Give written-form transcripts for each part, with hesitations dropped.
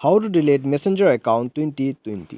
How to delete messenger account 2020।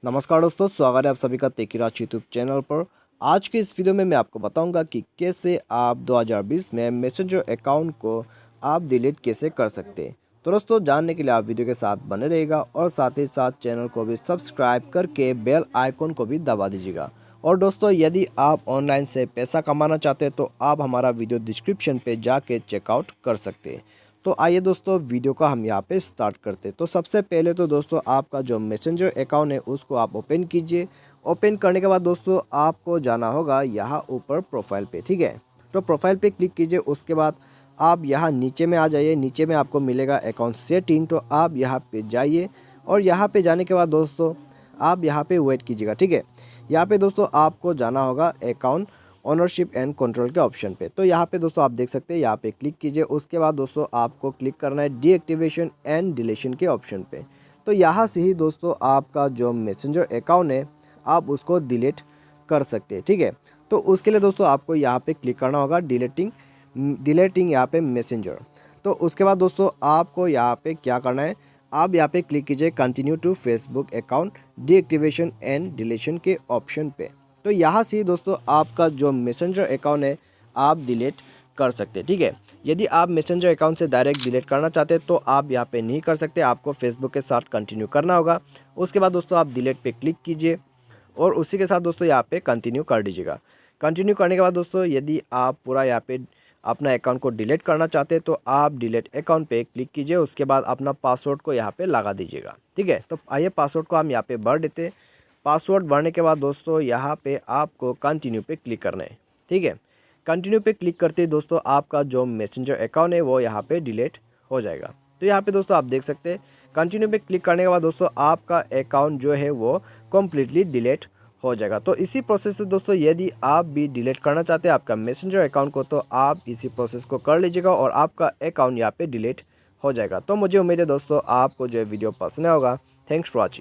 नमस्कार दोस्तों, स्वागत है आप सभी का टेकीराज यूट्यूब चैनल पर। आज के इस वीडियो में मैं आपको बताऊंगा कि कैसे आप 2020 में मैसेंजर अकाउंट को आप डिलीट कैसे कर सकते हैं। तो दोस्तों, जानने के लिए आप वीडियो के साथ बने रहिएगा और साथ ही साथ चैनल को भी सब्सक्राइब करके बेल आइकन को भी दबा दीजिएगा। और दोस्तों, यदि आप ऑनलाइन से पैसा कमाना चाहते हैं तो आप हमारा वीडियो डिस्क्रिप्शन पे जाके चेकआउट कर सकते हैं। तो आइए दोस्तों, वीडियो का हम यहाँ पे स्टार्ट करते हैं। तो सबसे पहले तो दोस्तों, आपका जो मैसेंजर अकाउंट है उसको आप ओपन कीजिए। ओपन करने के बाद दोस्तों, आपको जाना होगा यहाँ ऊपर प्रोफाइल पे, ठीक है। तो प्रोफाइल पे क्लिक कीजिए। उसके बाद आप यहाँ नीचे में आ जाइए। नीचे में आपको मिलेगा अकाउंट सेटिंग, तो आप यहाँ पे जाइए। और यहाँ पे जाने के बाद दोस्तों, आप यहाँ पे वेट कीजिएगा, ठीक है। यहाँ पे दोस्तों आपको जाना होगा अकाउंट ओनरशिप एंड कंट्रोल के ऑप्शन पे। तो यहाँ पे दोस्तों आप देख सकते हैं, यहाँ पे क्लिक कीजिए। उसके बाद दोस्तों आपको क्लिक करना है डीएक्टिवेशन एंड डिलीशन के ऑप्शन पे। तो यहाँ से ही दोस्तों आपका जो मैसेंजर अकाउंट है आप उसको डिलीट कर सकते हैं, ठीक है। तो उसके लिए दोस्तों आपको यहाँ पे क्लिक करना होगा डिलीटिंग यहाँ पे मैसेंजर। तो उसके बाद दोस्तों आपको यहाँ पे क्या करना है, आप यहाँ पे क्लिक कीजिए continue to Facebook account deactivation and deletion के ऑप्शन पे। तो यहाँ से दोस्तों आपका जो मैसेंजर अकाउंट है आप डिलीट कर सकते हैं, ठीक है। यदि आप मैसेंजर अकाउंट से डायरेक्ट डिलीट करना चाहते हैं तो आप यहाँ पे नहीं कर सकते, आपको फेसबुक के साथ कंटिन्यू करना होगा। उसके बाद दोस्तों आप डिलीट पे क्लिक कीजिए और उसी के साथ दोस्तों यहाँ पे कंटिन्यू कर दीजिएगा। कंटिन्यू करने के बाद दोस्तों, यदि आप पूरा यहाँ पे अपना अकाउंट को डिलीट करना चाहते हैं तो आप डिलीट अकाउंट पे क्लिक कीजिए। उसके बाद अपना पासवर्ड को यहाँ पे लगा दीजिएगा, ठीक है। तो आइए पासवर्ड को हम यहाँ पे भर देते हैं। पासवर्ड भरने के बाद दोस्तों यहाँ पे आपको कंटिन्यू पे क्लिक करना है, ठीक है। कंटिन्यू पे क्लिक करते ही दोस्तों आपका जो मैसेंजर अकाउंट है वो यहाँ पे डिलीट हो जाएगा। तो यहाँ पे दोस्तों आप देख सकते हैं, कंटिन्यू पे क्लिक करने के बाद दोस्तों आपका अकाउंट जो है वो कम्प्लीटली डिलीट हो जाएगा। तो इसी प्रोसेस से दोस्तों यदि आप भी डिलीट करना चाहते हैं आपका मैसेंजर अकाउंट को तो आप इसी प्रोसेस को कर लीजिएगा और आपका अकाउंट यहाँ पे डिलीट हो जाएगा। तो मुझे उम्मीद है दोस्तों आपको जो वीडियो पसंद होगा। Thanks for watching.